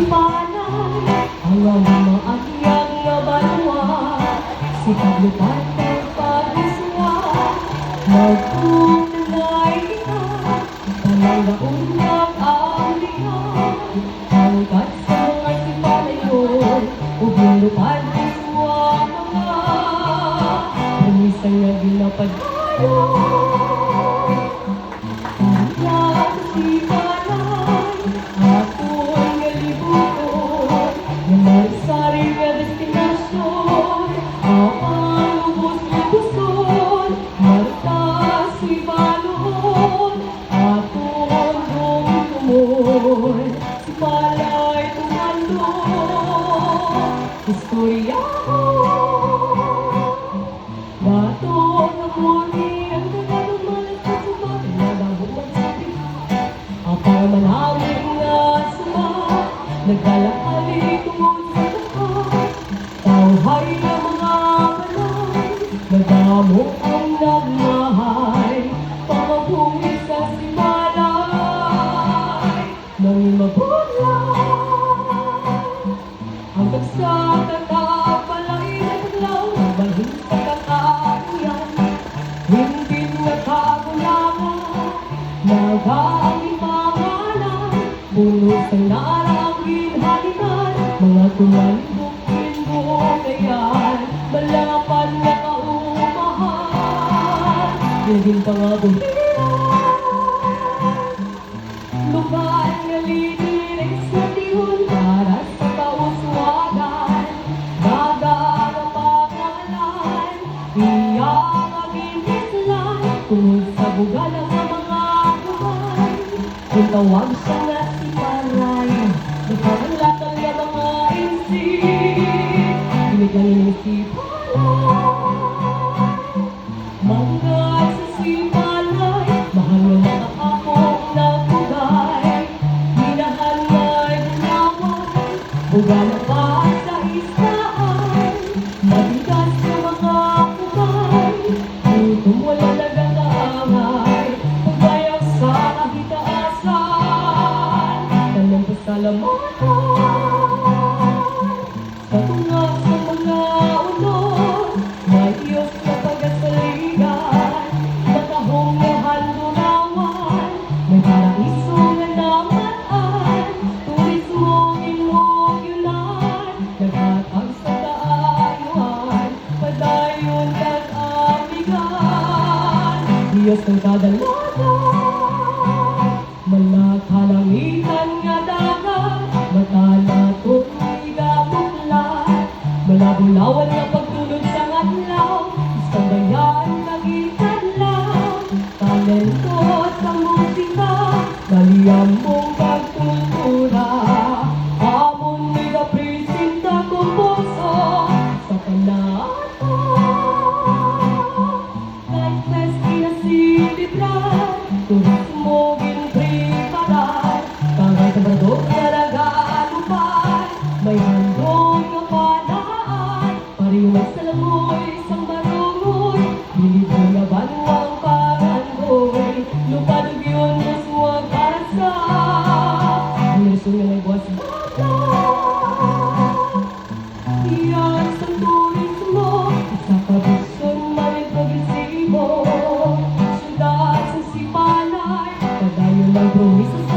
sipanan ang maakyag nga banwa si paglupan ng pag-iswa magtunay kita palagaunang ang lihan hanggat sa mga sipalayon ug lupan iswa mga permisang nga ginapadayon si palay tumalo istorya mo bato na muli ang nagagaman at sumat nagagong magsabi para manawin nga suma naglalakali tungod sa lahat tawhay na mga balay nagamo ang nagmahay pamabungit sa simalay nang mabulay hanggang sa katapalay na taglaw balhin sa kakayan hindi nagkagulangan nagaming pangalan punos ang narangin halikan mga tumandok-in bukayan malapan na kaumahan naging pangabuhiran lupan nga lidinig sa tihon para sa kauswagan dagang ang pangalan iyang maging islan tungod sa bugal ang mga buhay kung tawag siya nga si Palay nagpapanglatang niya mga insik ginigangin si Palay mangal sa si Palay mahal nga mga akong nagugay minahan nga'y ginawan bugal ang pa sa isaan matigas sa mga kubay tutum wala nagagaangay pagbayak sa kahitaasan tanang pasalamatan sa tunga sa mga ulod may Diyos na pag-asaligan matahong na handunawan may paraiso na namaan turismo inugyunan naghatag sa kaayuhan padayon nag-amigan Diyos ng kadalanan malakalangitan nga dagat matalatot igamuklat malabulawan nga pagtulog sa adlaw isang bayan nagitadlaw talento sa musika kaliyam mong pagkultura amon nagapresenta kong puso sa panatan kahit festi na silibran turismo ginpriparan kangay tabrador na nag-aalupan may handog nga panaan pariwag sa langoy isang marungoy bilibong na banwang parangoy lupadog yun mas huwag karasa nilusong na may buwas bata iyan sa turismo isa kabusyon may progresibo syudad sa si Palay padayon ng promisos